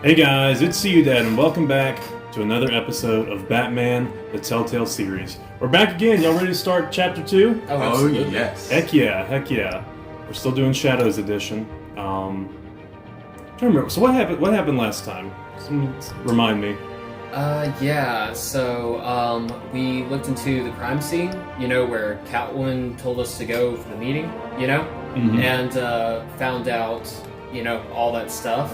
Hey guys, it's See You Dad, and welcome back to another episode of Batman, the Telltale Series. We're back again. Y'all ready to start Chapter 2? Oh yes. Heck yeah. We're still doing Shadows Edition. Trying to remember. So what happened last time? Remind me. So we looked into the crime scene, where Catwoman told us to go for the meeting, and found out, all that stuff.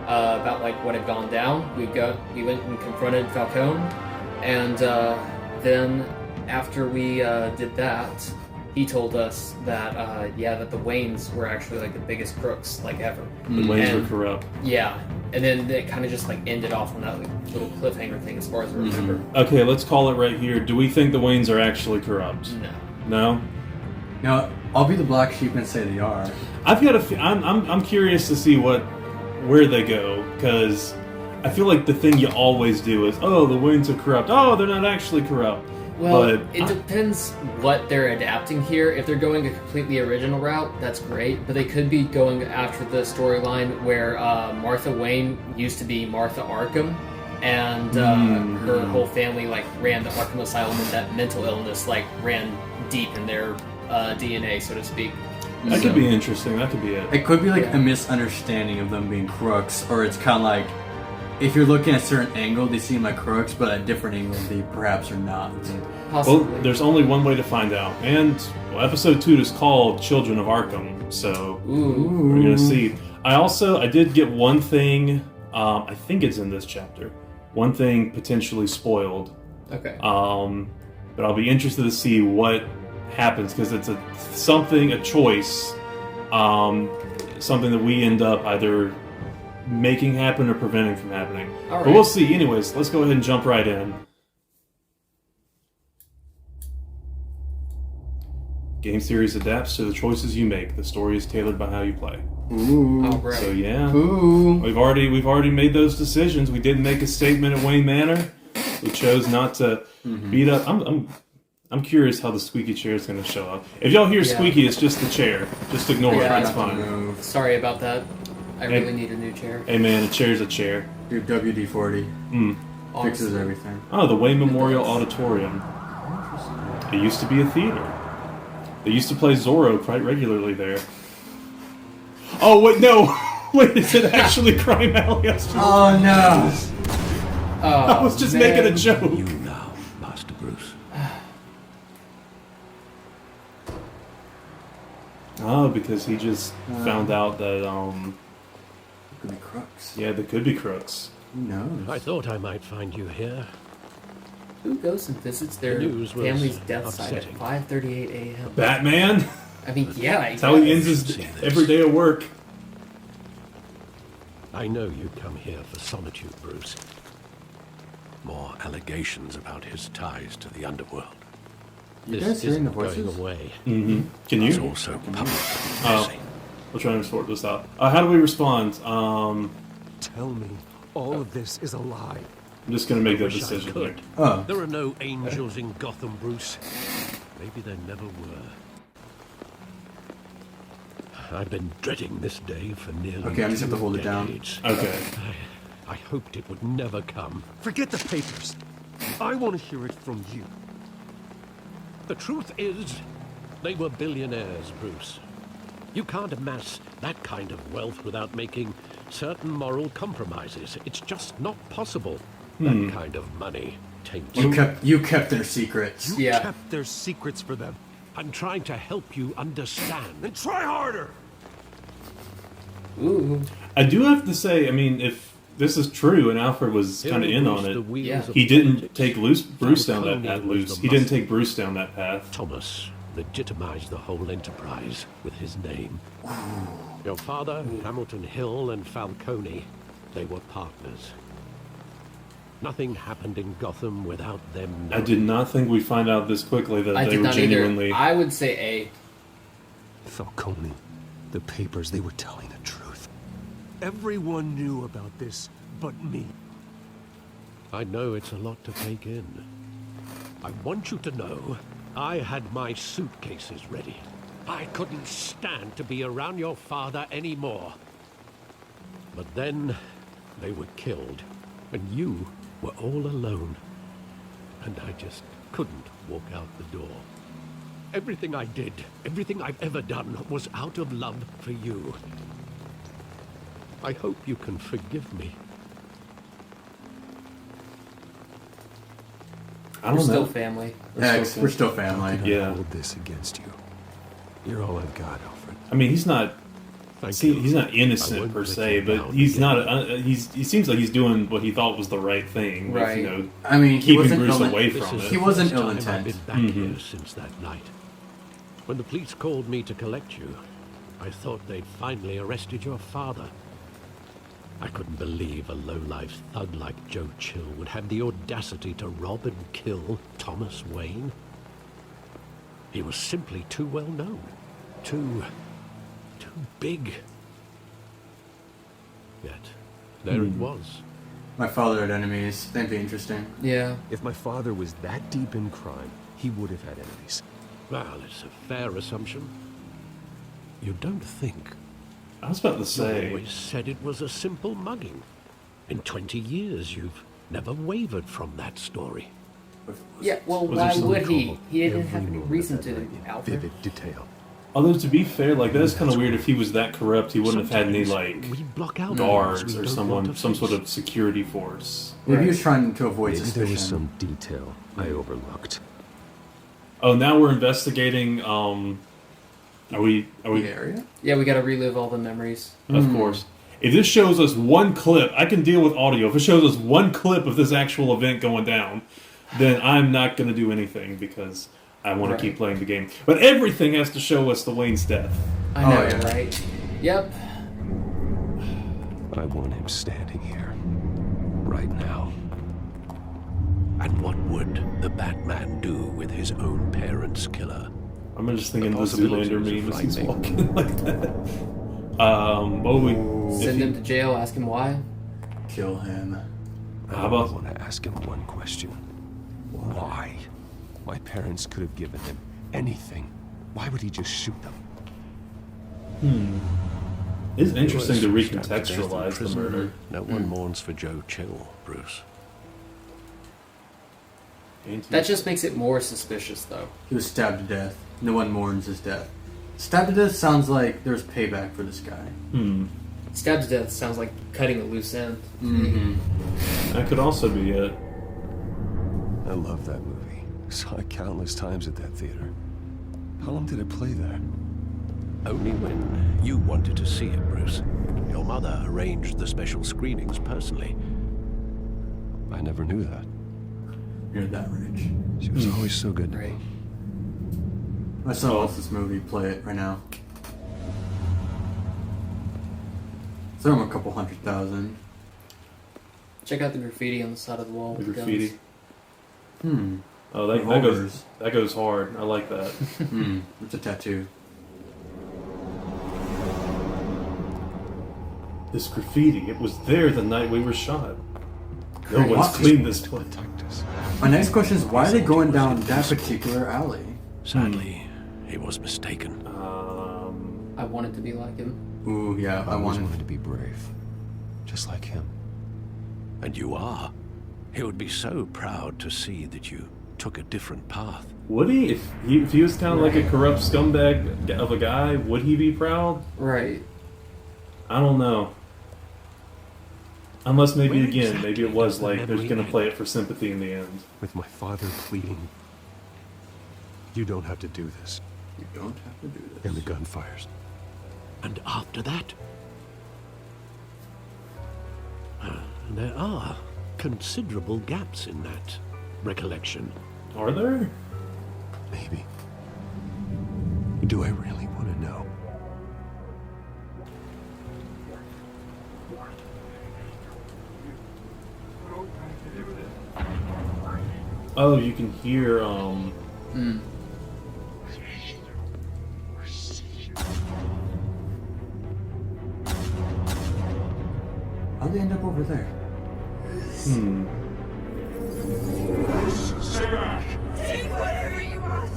About what had gone down. We went and confronted Falcone, and then after we did that, he told us that that the Waynes were actually the biggest crooks ever. The Waynes were corrupt. Yeah, and then it kind of just ended off on that little cliffhanger thing, as far as I remember. Okay, let's call it right here. Do we think the Waynes are actually corrupt? No. No, I'll be the black sheep and say they are. I've got I'm curious to see where they go, because I feel like the thing you always do is, oh, the Waynes are corrupt. Oh, they're not actually corrupt. Well, it depends what they're adapting here. If they're going a completely original route, that's great, but they could be going after the storyline where Martha Wayne used to be Martha Arkham, and her whole family ran the Arkham Asylum, and that mental illness ran deep in their DNA, so to speak. That could be interesting. That could be it. It could be a misunderstanding of them being crooks, or it's kind of if you're looking at a certain angle, they seem like crooks, but at a different angle, they perhaps are not. Possibly. Well, there's only one way to find out, and episode 2 is called Children of Arkham, so we're gonna see. I did get one thing. I think it's in this chapter. One thing potentially spoiled. Okay. But I'll be interested to see what happens, because it's a choice, something that we end up either making happen or preventing from happening. All right. But we'll see. Anyways, let's go ahead and jump right in. Game series adapts to the choices you make. The story is tailored by how you play. Ooh. All right. So yeah, Ooh. we've already made those decisions. We didn't make a statement at Wayne Manor. We chose not to beat up. I'm curious how the squeaky chair is going to show up. If y'all hear squeaky, it's just the chair. Just ignore it. It's fine. Sorry about that. I really need a new chair. Hey man, a chair's a chair. Your WD-40 fixes everything. Oh, the Wayne Memorial Auditorium. It used to be a theater. They used to play Zorro quite regularly there. Oh wait, no! Wait, is it actually Crime Alley? Oh no! I was just making a joke. You now, Master Bruce. Oh, because he just found out that Could be crooks. yeah, they could be crooks. Who knows? I thought I might find you here. Who goes and visits their The news was family's death site at upsetting. 5:38 a.m.? Batman? I mean, yeah, I That's how he guess. ends his every day of work. I know you come here for solitude, Bruce. More allegations about his ties to the underworld. You This guys hearing isn't the voices? going away. Can It's you? also public. We're trying to sort this out. How do we respond? Tell me, all of this is a lie. I'm just going to make that Wish I decision could. here. Oh. There are no angels in Gotham, Bruce. Maybe there never were. I've been dreading this day for nearly Okay, I just have to 2 hold it down. decades. Okay. I hoped it would never come. Forget the papers. I want to hear it from you. The truth is, they were billionaires, Bruce. You can't amass that kind of wealth without making certain moral compromises. It's just not possible. That kind of money taints. You kept their secrets. You Yeah. kept their secrets for them. I'm trying to help you understand. Then try harder! Ooh. I do have to say, I mean, if this is true and Alfred was kind of in on it, he didn't take Bruce down that path. He didn't take Bruce down that path. Thomas legitimized the whole enterprise with his name. Your father, Hamilton Hill, and Falcone, they were partners. Nothing happened in Gotham without them I knowing. did not think we'd find out this quickly that I they did were not genuinely. either. I would say A. Falcone, the papers, they were telling the truth. Everyone knew about this but me. I know it's a lot to take in. I want you to know I had my suitcases ready. I couldn't stand to be around your father anymore. But then they were killed, and you were all alone. And I just couldn't walk out the door. Everything I did, everything I've ever done, was out of love for you. I hope you can forgive me. I We're don't still know. family. We're still family. Yeah. Hold this against you. You're all I've got, Alfred. I mean, he's not. Thank See, you. he's not I innocent won't per let se, you but down he's again. not. He seems like he's doing what he thought was the right thing. With, Right. you know, I mean, he keeping wasn't Bruce ill. away This from is it. He the wasn't first ill time intent. I've been back here since that night. When the police called me to collect you, I thought they'd finally arrested your father. I couldn't believe a low-life thug like Joe Chill would have the audacity to rob and kill Thomas Wayne. He was simply too well known. Too big. Yet, there it was. My father had enemies. That'd be interesting. Yeah. If my father was that deep in crime, he would have had enemies. Well, it's a fair assumption. You don't think? I was about to You say. always said it was a simple mugging. In 20 years, you've never wavered from that story. Yeah, well, Was why there some would he? Recall He didn't every have any moment reason of that to, night in Alfred. vivid detail. Although to be fair, like that is kind of weird. If he was that corrupt, he wouldn't have had any Sometimes like we block out guards things we or don't someone, want to some sort face. of security force. Maybe he was trying to avoid Maybe there suspicion. was some detail I overlooked. Oh, now we're investigating. Are we? The area? Yeah, we gotta relive all the memories. Of course. If this shows us one clip, I can deal with audio. If it shows us one clip of this actual event going down, then I'm not going to do anything because I want Right. to keep playing the game. But everything has to show us the Wayne's death. I know, Oh, yeah. right? Yep. I want him standing here. Right now. And what would the Batman do with his own parents' killer? I'm just thinking the possibilities Zoolander are meme as he's frightening. walking like that. What would we? if Send he- him to jail, ask him why. Kill him. How about- I want to ask him one question. Why? My parents could have given him anything. Why would he just shoot them? It's interesting to He was stabbed death in recontextualize the prison. murder. No one mourns for Joe Chill, Bruce. That just makes it more suspicious, though. He was stabbed to death. No one mourns his death. Stabbed to death sounds like there's payback for this guy. Stabbed to death sounds like cutting a loose end. That could also be it. I love that movie. Saw it countless times at that theater. How long did it play there? Only when you wanted to see it, Bruce. Your mother arranged the special screenings personally. I never knew that. You're that rich. She was always so good to Right. me. My son wants this movie. Play it right now. Throw him a couple 100,000. Check out the graffiti on the side of the wall. The with graffiti. Hmm. Oh, that Revolvers. goes hard. I like that. It's a tattoo. This graffiti, it was there the night we were shot. No What? one's cleaned this place. Protect us. My next question is, why are they going down that particular alley? Sadly, he was mistaken. I wanted to be like him. Ooh, yeah, I always wanted. wanted to be brave. Just like him. And you are. He would be so proud to see that you took a different path. Would he? If he was kind of like a corrupt scumbag of a guy, would he be proud? Right. I don't know. Unless maybe Where again, exactly maybe it was does the like they're memory gonna end? play it for sympathy in the end. With my father pleading, you don't have to do this. You don't have to do And the this. gun fires. And after that? There are considerable gaps in that recollection. Are there? Maybe. Do I really want to know? Oh, you can hear. How'd they end up over there? Take whatever you want.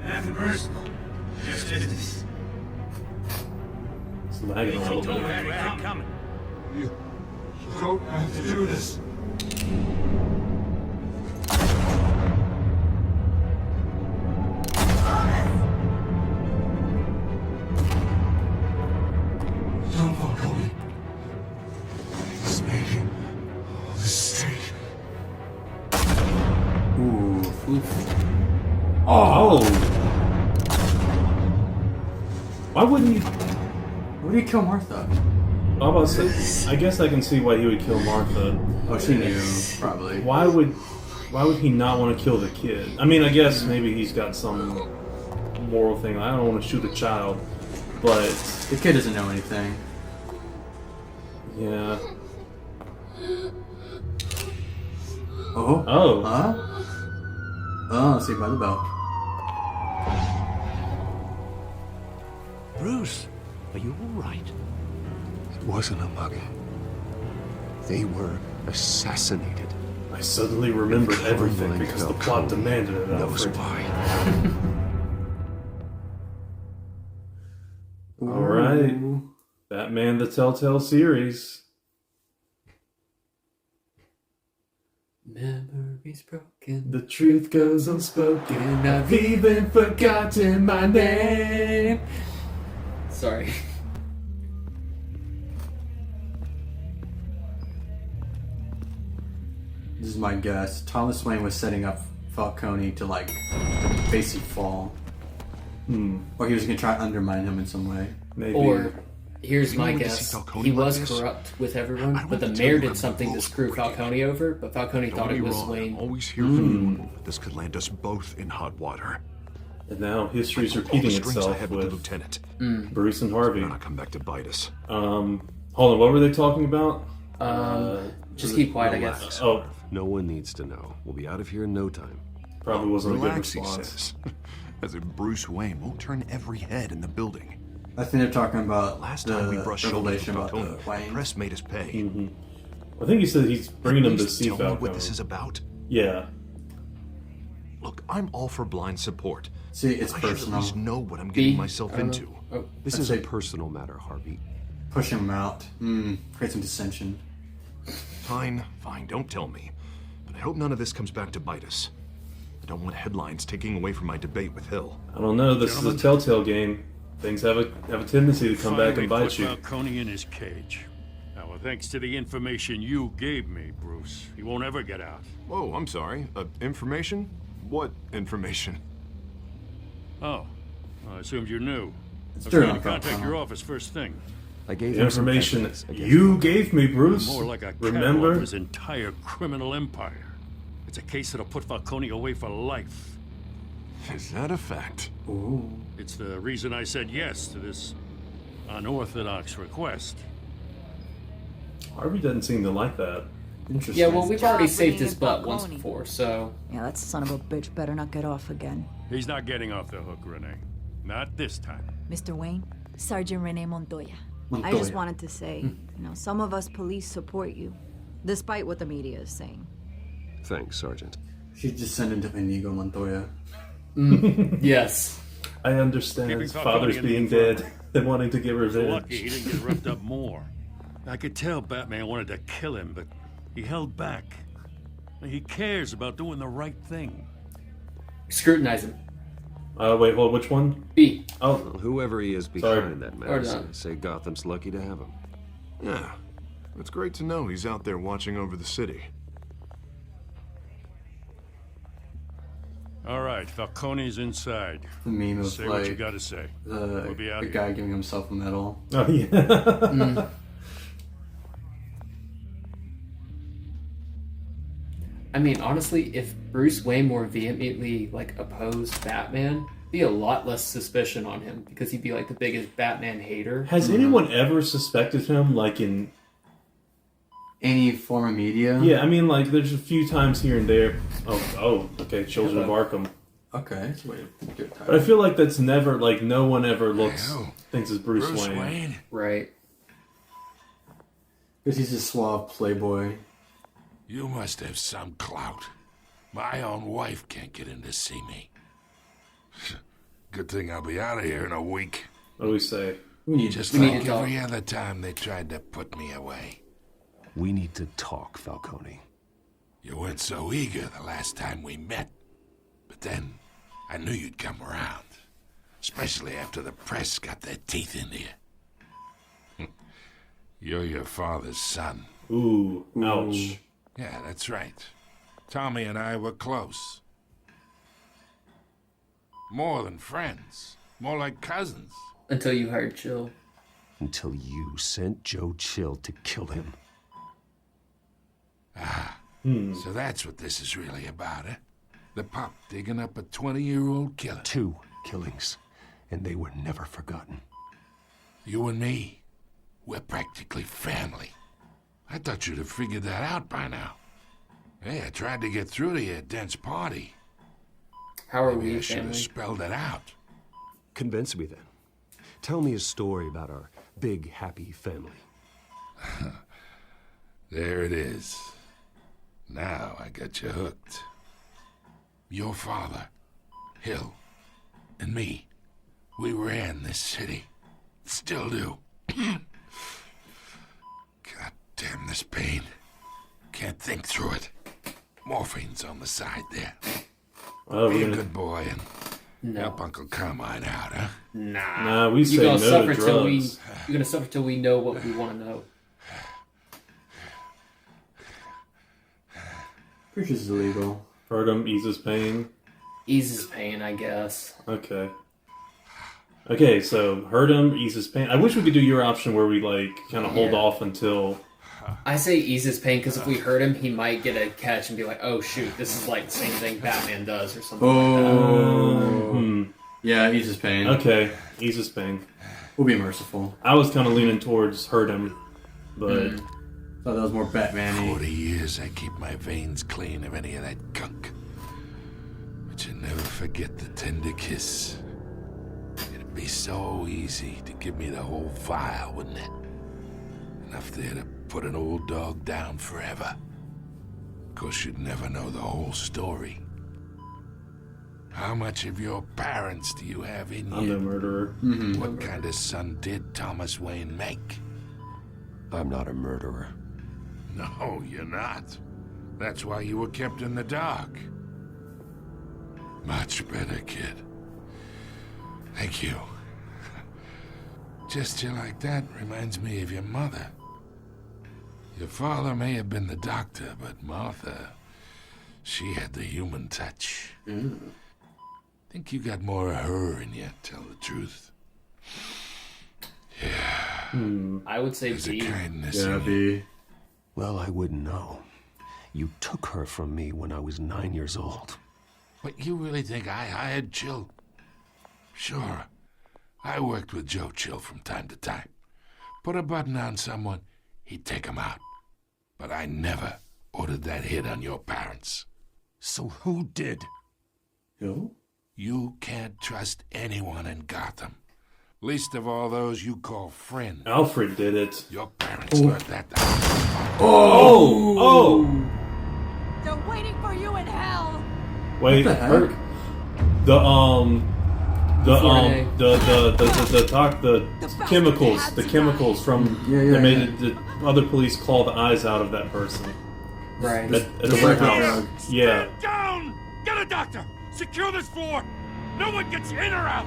Nothing personal. Just business. It's lagging a little bit. You don't have to do this. Don't follow me. It's making a mistake. Oh! Why wouldn't he? Why did he kill Martha? I'm about to say, I guess I can see why he would kill Martha. Oh, she knew, probably. Why would he not want to kill the kid? I mean, I guess maybe he's got some moral thing. I don't want to shoot a child, but The kid doesn't know anything. yeah. Oh? Oh. Huh? Oh, Saved by the Bell. Bruce, are you all right? It wasn't a mugging. They were assassinated. I suddenly remembered everything Carmine because the plot Falcone demanded it. knows Alfred. why. All right, Batman: The Telltale Series. Memories broken. The truth goes unspoken. I've even forgotten my name. Sorry. This is my guess. Thomas Wayne was setting up Falcone to, like, basically fall. Or he was going to try to undermine him in some way. Maybe. Or, here's my wanted to see guess. Falcone He like was this? corrupt with everyone, I but want the to tell mayor you did I'm something to both screw wicked. Falcone over, but Falcone Don't thought get it me was wrong, Wayne. I'm always here for you. This could land us both in hot water. And now history's All the repeating strings I itself had with the with lieutenant. Bruce and Harvey. Gonna come back to bite us. Hold on, what were they talking about? Just keep quiet, I guess. Relax. Oh, No one needs to know. We'll be out of here in no time. probably wasn't a good Relax, he response. says. As if Bruce Wayne won't turn every head in the building. I think they're talking about Last the time we brushed shoulders with revelation about Falcone, the the Wayne. press made us pay. I think he said he's bringing them to Please see tell me Falcone. what this is about. Yeah. Look, I'm all for blind support. See, it's I should at personal. least know what I'm getting myself I don't know. into. Oh, This I'd is a say- personal matter, Harvey. Push him out. Create some dissension. Fine, don't tell me. But I hope none of this comes back to bite us. I don't want headlines taking away from my debate with Hill. I don't know. This is a Telltale game. Things have a tendency to come back and bite you. Falcone in his cage. Now, thanks to the information you gave me, Bruce, he won't ever get out. Whoa, I'm sorry. Information? What information? Oh, well, I assumed you knew. It's I was true. going to contact your office first thing. I gave The him some information evidence against you gave me, Bruce. More like a catalog Remember? of his entire criminal empire. It's a case that'll put Falcone away for life. Is that a fact? It's the reason I said yes to this unorthodox request. Harvey doesn't seem to like that. Interesting. yeah, well, we've already Job saved bringing his in butt once Falcone. before, so... Yeah, that son of a bitch better not get off again. He's not getting off the hook, Renee. Not this time. Mr. Wayne, Sergeant Rene Montoya. I Montoya. just wanted to say, some of us police support you, despite what the media is saying. Thanks, Sergeant. She's descendant of Inigo Montoya. Yes. I understand Keeping his Falcone father's in the being infirmary. dead and wanting to get Lucky revenge. he didn't get roughed up more. I could tell Batman wanted to kill him, but he held back. He cares about doing the right thing. Scrutinize him. Wait, hold. Which one? B. Oh, Whoever he is Sorry. behind that Or mess, not. I say Gotham's lucky to have him. Yeah. It's great to know he's out there watching over the city. All right, Falcone's inside. The meme of Say what you like gotta say. the, We'll be out the of guy giving himself a medal. oh yeah. I mean, honestly, if Bruce Wayne more vehemently, like, opposed Batman, be a lot less suspicion on him, because he'd be, like, the biggest Batman hater. Has anyone ever suspected him, like in? Any form of media? Yeah, I mean, like there's a few times here and there. Oh, okay. Children of Arkham. Okay, that's a way to get But I feel like that's never like no one ever thinks it's Bruce Wayne. Right. Because he's a suave playboy. You must have some clout. My own wife can't get in to see me. Good thing I'll be out of here in a week. What do we say? Just we need like to talk. every other time they tried to put me away. We need to talk, Falcone. You weren't so eager the last time we met. But then, I knew you'd come around. Especially after the press got their teeth into you. You're your father's son. Ooh, ouch. Yeah, that's right. Tommy and I were close. More than friends. More like cousins. Until you hired Chill. Until you sent Joe Chill to kill him. So that's what this is really about, eh? The pup digging up a 20-year-old killer. 2 killings, and they were never forgotten. You and me, we're practically family. I thought you'd have figured that out by now. Hey, I tried to get through to you at Dent's party. How are Maybe we I should have family? spelled it out. Convince me then. Tell me a story about our big, happy family. There it is. Now I got you hooked. Your father, Hill, and me, we ran this city. Still do. God damn this pain. Can't think through it. Morphine's on the side there. Oh, Be we're a gonna... good boy and help Uncle Carmine out, huh? Nah, we say You're gonna no suffer to till we. drugs. You're gonna suffer till we know what we want to know. Which is illegal. Hurt him, eases pain. Eases pain, I guess. Okay. Okay, so hurt him, eases pain. I wish we could do your option where we, like, kind of hold off until... I say eases pain because if we hurt him, he might get a catch and be like, "Oh shoot, this is like the same thing Batman does" or something like that. Yeah, eases pain. Okay, eases pain. We'll be merciful. I was kind of leaning towards hurt him, but... Thought that was more Batman-y. 40 years I keep my veins clean of any of that gunk. But you never forget the tender kiss. It'd be so easy to give me the whole vial, wouldn't it? Enough there to put an old dog down forever. Of course, you'd never know the whole story. How much of your parents do you have in I'm you? no murderer. What kind of son did Thomas Wayne make? I'm not a murderer. No, you're not. That's why you were kept in the dark. Much better, kid. Thank you. Gesture like that reminds me of your mother. Your father may have been the doctor, but Martha, she had the human touch. Think you got more of her in you, tell the truth. Yeah. I would say There's a B. kindness Yeah, in you. B. Well, I wouldn't know. You took her from me when I was 9 years old. But you really think I hired Chill? Sure. I worked with Joe Chill from time to time. Put a button on someone, he'd take him out. But I never ordered that hit on your parents. So who did? Who? You can't trust anyone in Gotham. Least of all those you call friends. Alfred did it. Your parents learned that. Oh! They're waiting for you in hell! Wait, What the heck? the chemicals from that made it, the other police claw the eyes out of that person Right. at the warehouse. Yeah. Get down! Get a doctor! Secure this floor! No one gets in or out!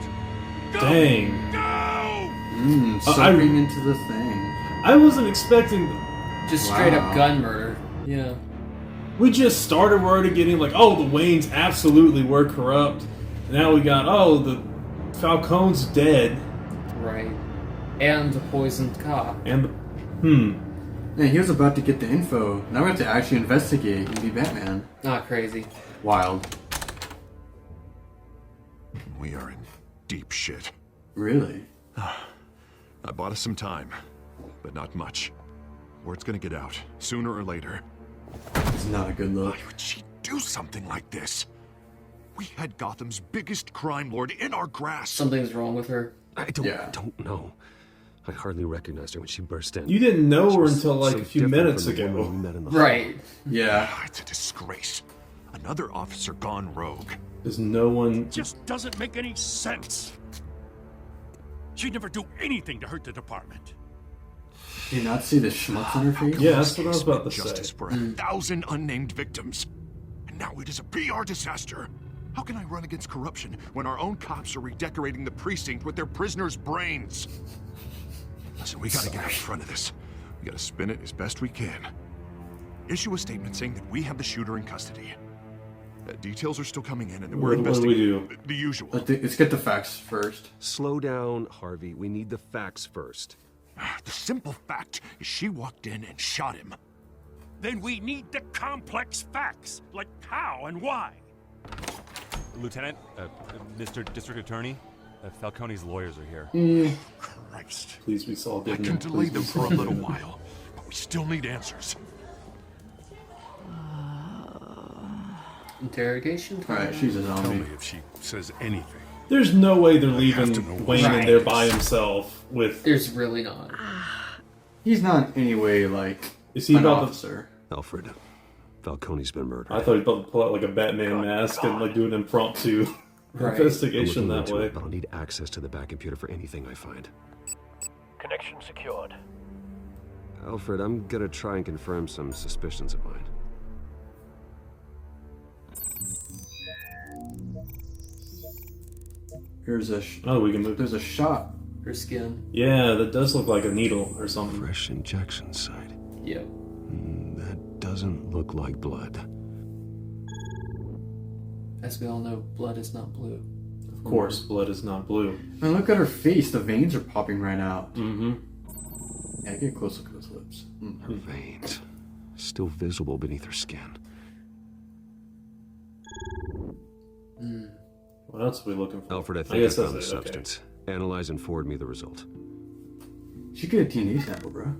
Go! Dang. Go! Sucking into the thing. I wasn't expecting. Just straight up Wow. gun murder. Yeah. We just started. We're already getting like, oh, the Waynes absolutely were corrupt. Now we got, oh, the Falcone's dead, Right. And the poisoned cop. and Yeah, he was about to get the info. Now we have to actually investigate and be Batman. Not crazy. Wild. We are in deep shit. Really? I bought us some time, but not much. Word's gonna get out, sooner or later. It's not a good look. Why would she do something like this? We had Gotham's biggest crime lord in our grasp. Something's wrong with her. I don't know. I hardly recognized her when she burst in. you didn't know She her was until like so a few different minutes from the woman ago. we met in the Right. Yeah. It's a disgrace. Another officer gone rogue. There's no one. Just doesn't make any sense. She'd never do anything to hurt the department. Do you not see the schmutz on her face? Yeah, that's what I was about to Justice say. for 1,000 unnamed victims. And now it is a PR disaster. How can I run against corruption when our own cops are redecorating the precinct with their prisoners' brains? Listen, we gotta get out in front of this. We gotta spin it as best we can. Issue a statement saying that we have the shooter in custody. Details are still coming in, and we're investigating the usual. Let's get the facts first. Slow down, Harvey. We need the facts first. The simple fact is she walked in and shot him. Then we need the complex facts, like how and why. Lieutenant, Mr. District Attorney, Falcone's lawyers are here. Christ. Please be solved. I can delay them for a little while, but we still need answers. Interrogation time. Alright, she's a Tell zombie. me if she says anything. There's no way they're leaving Wayne in there Right. by himself with. There's really not. He's not in any way like Is he an about officer. Alfred, Falcone's been murdered. I thought he was about to pull out like a Batman mask and like do an impromptu Right. investigation I'm that looking into way. it, but I'll need access to the back computer for anything I find. Connection secured. Alfred, I'm gonna try and confirm some suspicions of mine. Here's a. Oh, we can move. There's a shot. Her skin. Yeah, that does look like a needle or something. Fresh injection site. Yep. That doesn't look like blood. As we all know, blood is not blue. Of course, blood is not blue. And look at her face. The veins are popping right out. Mm-hmm. Yeah, get a close look at those lips. Her veins, still visible beneath her skin. What else are we looking for? Alfred, I I think I guess found that's the it, okay. substance. Analyze and forward me the result. She get a DNA sample, bro.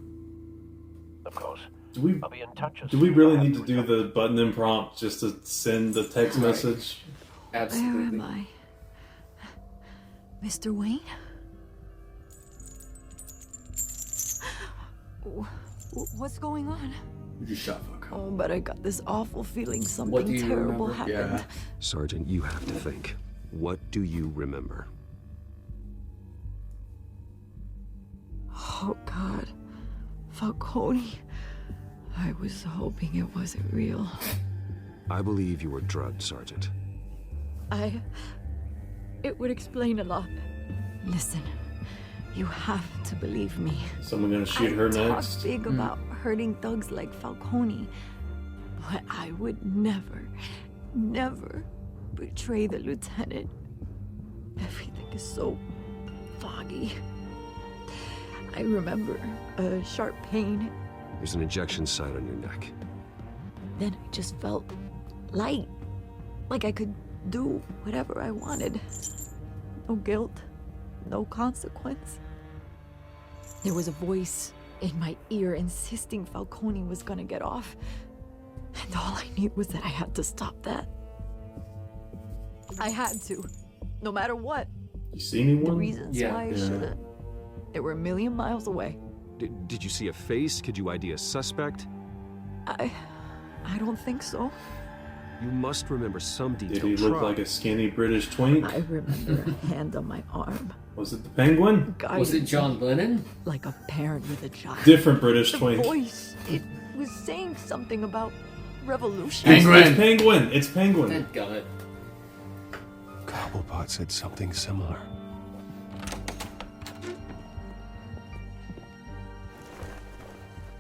Of course. Do we, I'll be in touch as do we soon really as I need to have do results. the button and prompt just to send the text Right. message? Absolutely. Where am I? Mr. Wayne? What's going on? You just shot Falcone. Oh, but I got this awful feeling What do something you terrible remember? happened. Yeah. Sergeant, you have to think. What do you remember? Oh, God. Falcone. I was hoping it wasn't real. I believe you were drugged, Sergeant. It would explain a lot. Listen, you have to believe me. Someone gonna shoot her I next? talk big about hurting thugs like Falcone, but I would never, never betray the lieutenant. Everything is so foggy. I remember a sharp pain. There's an injection site on your neck. Then I just felt light, like I could do whatever I wanted. No guilt, no consequence. There was a voice in my ear insisting Falcone was gonna get off. And all I knew was that I had to stop that. I had to, no matter what. You see anyone? The reasons Yeah. why I should've. They were a million miles away. Did you see a face? Could you ID a suspect? I don't think so. You must remember some Did detail. he look like a skinny British twink? I remember a hand on my arm. Was it the penguin? Was it John Lennon? Like a parent with a child. Different British The twink. voice, it was saying something about revolution. It's penguin. It's penguin. Thank God. Cobblepot said something similar.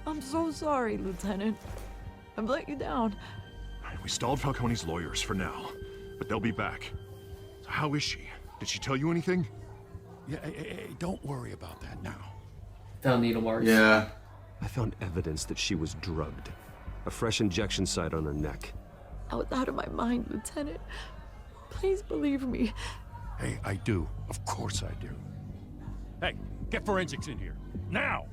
I'm so sorry, Lieutenant. I've let you down. We stalled Falcone's lawyers for now, but they'll be back. So how is she? Did she tell you anything? Yeah, don't worry about that now. Found needle marks. Yeah. I found evidence that she was drugged. A fresh injection site on her neck. I was out of my mind, Lieutenant. Please believe me. Hey, I do. Of course I do. Hey, get forensics in here. Now!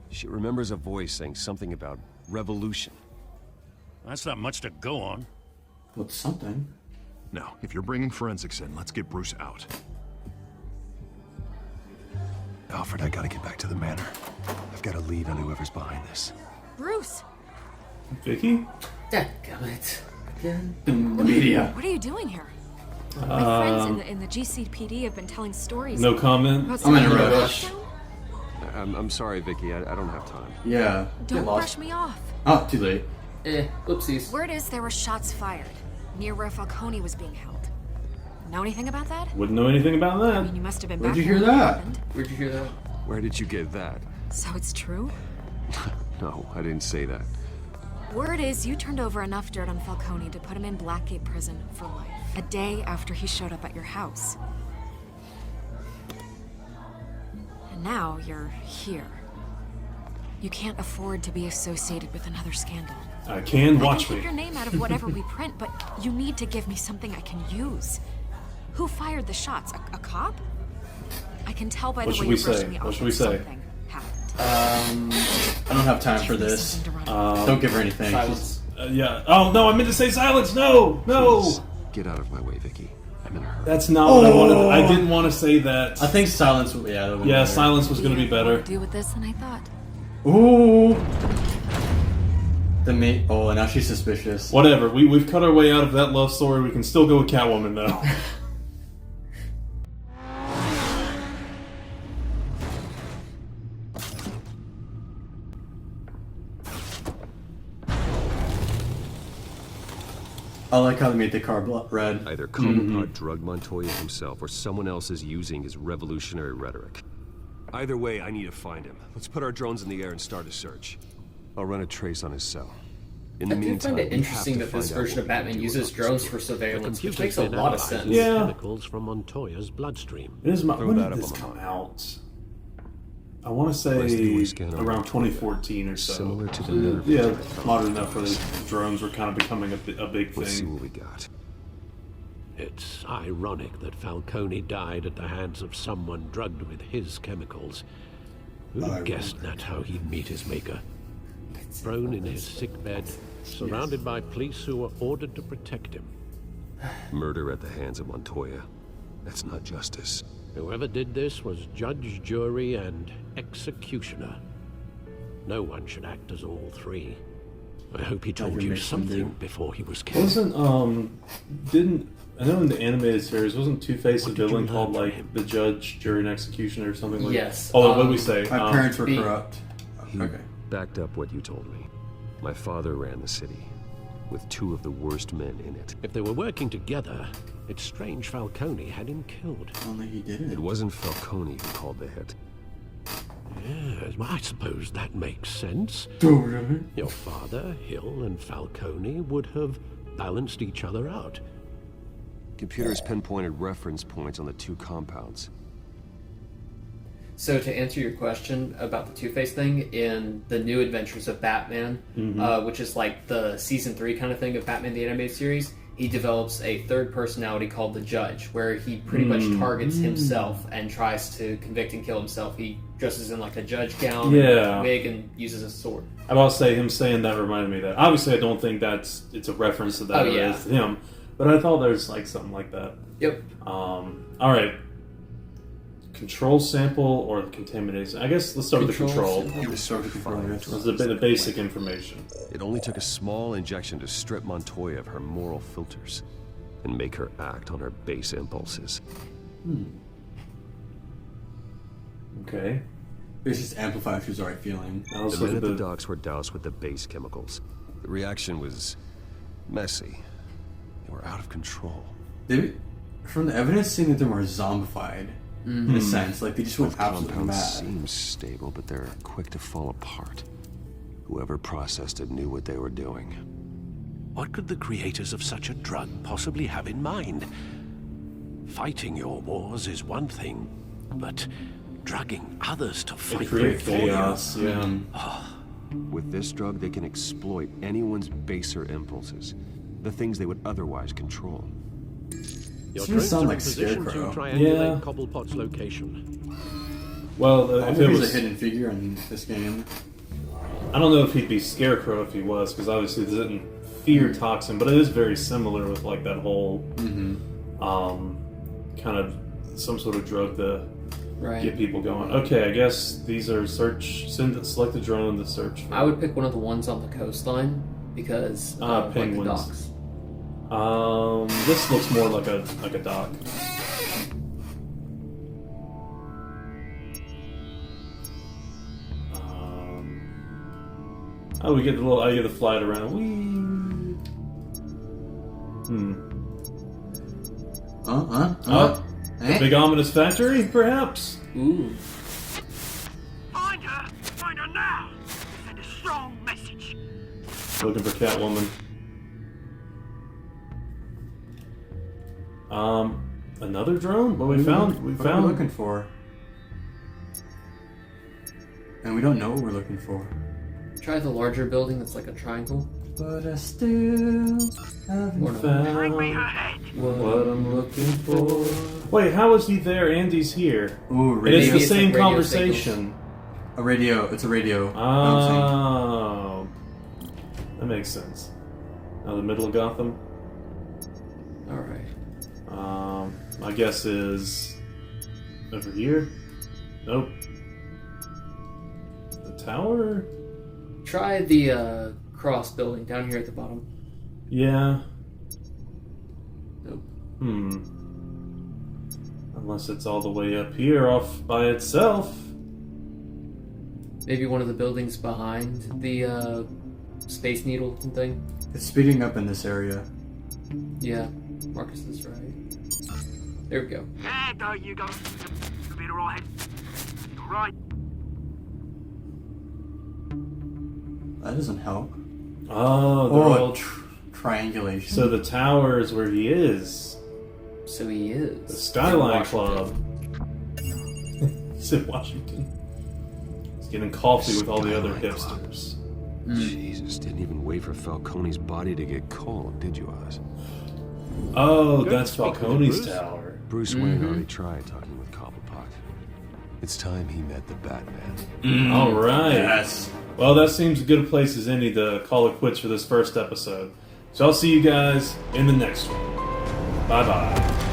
She remembers a voice saying something about revolution. That's not much to go on. What's something? Now, if you're bringing forensics in, let's get Bruce out. Alfred, I gotta get back to the manor. I've got a lead on whoever's behind this. Bruce! Vicky? Dadgummit. Again? The media. What are you doing here? My friends in the GCPD have been telling stories. No comment. I'm in a rush. I'm sorry, Vicky. I don't have time. Yeah. Don't brush me off. Oh, too late. Whoopsies. Word is there were shots fired near where Falcone was being held. Know anything about that? Wouldn't know anything about that. I mean, you must have been Where'd back you hear when it that? happened. Where'd you hear that? Where did you get that? So it's true? No, I didn't say that. Word is you turned over enough dirt on Falcone to put him in Blackgate Prison for life. A day after he showed up at your house. And now you're here. You can't afford to be associated with another scandal. I can watch keep me. your name out of whatever we print, but you need to give me something I can use. Who fired the shots? A cop? I can tell by the way you're brushing me off. What should we say? Something happened. I don't have time for this. Don't give her anything. Silence. Yeah. Oh no, I meant to say silence. No, no. Please, get out of my way, Vicky. I'm in a hurry. That's not what I wanted. I didn't want to say that. I think silence. Yeah, silence was going to be better. More to do with this than I thought. Ooh. Oh, and now she's suspicious. Whatever. We've cut our way out of that love story. We can still go with Catwoman though. I like how they made the car red. Either Commandant drugged Montoya himself, or someone else is using his revolutionary rhetoric. Either way, I need to find him. Let's put our drones in the air and start a search. I'll run a trace on his cell. In the I do meantime, find it we interesting have to that this find out version of what we can Batman do uses about drones this for story. surveillance, which computer makes a then lot of analyzes sense. Yeah. chemicals from Montoya's bloodstream. It is. Throw When that did up this on the come map. out? I want to Let's do a say scan around of 2014 or so. Similar to the nerve Yeah, agent from modern enough where the drones were kind of becoming a big Let's see thing. what we got. It's ironic that Falcone died at the hands of someone drugged with his chemicals. Who'd have guessed that's how he'd meet his maker? Prone in his sickbed, surrounded by police who were ordered to protect him. Murder at the hands of Montoya. That's not justice. Whoever did this was judge, jury, and executioner. No one should act as all three. I hope he told you something before he was killed. I know in the animated series, wasn't Two-Face a villain called like the judge, jury, and executioner or something like that? Yes. Oh, what did we say? My parents were corrupt. He backed up what you told me. My father ran the city, with two of the worst men in it. If they were working together, it's strange Falcone had him killed. Only he didn't. It wasn't Falcone who called the hit. Yes, well, I suppose that makes sense. Your father, Hill, and Falcone would have balanced each other out. Computers pinpointed reference points on the two compounds. So to answer your question about the Two-Face thing, in the New Adventures of Batman, which is like the season 3 kind of thing of Batman the Animated Series, he develops a third personality called the Judge, where he pretty much targets himself and tries to convict and kill himself. He dresses in like a judge gown, and a wig, and uses a sword. I will say him saying that reminded me of that. Obviously, I don't think it's a reference to that or it's him, but I thought there's like something like that. Yep. All right. Control sample or contamination? I guess let's start with the control. Let's start with the control. This is a bit of basic information. It only took a small injection to strip Montoya of her moral filters and make her act on her base impulses. Okay. It's just amplify if she's already feeling. The men at the docks were doused with the base chemicals. The reaction was messy. They were out of control. From the evidence, seeing that they were zombified, in a sense, like they just went absolutely Compounds mad. seem stable, but they're quick to fall apart. Whoever processed it knew what they were doing. What could the creators of such a drug possibly have in mind? Fighting your wars is one thing, but drugging others to fight create them for chaos, you. With this drug, they can exploit anyone's baser impulses, the things they would otherwise control. Your Doesn't it drones sound are like in position Scarecrow? to triangulate Yeah. Cobblepot's location. Well, I if think it he's was a hidden figure in this game. I don't know if he'd be Scarecrow if he was, because obviously this isn't fear toxin, but it is very similar with like that whole kind of some sort of drug to get people going. Okay, I guess these are select the drone to search for. I would pick one of the ones on the coastline because like the penguins. docks. This looks more like a dock. Oh, we get the little. I get to fly it around. Whee. The big ominous factory, perhaps. Ooh. Find her now. Send a strong message. Looking for Catwoman. Another drone? What we found? What are we looking for? And we don't know what we're looking for. Try the larger building that's like a triangle. But I still haven't found what I'm looking for. Wait, how is he there and he's here? Ooh, and it's the Maybe same like radio conversation. signals. A radio. It's a radio. Oh. That makes sense. Now the middle of Gotham. Alright. My guess is over here. Nope. The tower? Try the cross building down here at the bottom. Yeah. Nope. Unless it's all the way up here off by itself. Maybe one of the buildings behind the Space Needle thing. It's speeding up in this area. Yeah, Marcus is right. There we go. Yeah, there you go. You'll be alright. Alright. That doesn't help. Oh, they're all triangulation. So the tower is where he is. So he is. The Skyline Club. He's in Washington. He's getting coffee with all the other hipsters. Jesus, didn't even wait for Falcone's body to get cold, did you, Oz? Oh, that's Falcone's tower. Bruce Wayne already tried talking with Cobblepot. It's time he met the Batman. All right. Yes. Well, that seems as good a place as any to call it quits for this first episode. So I'll see you guys in the next one. Bye-bye.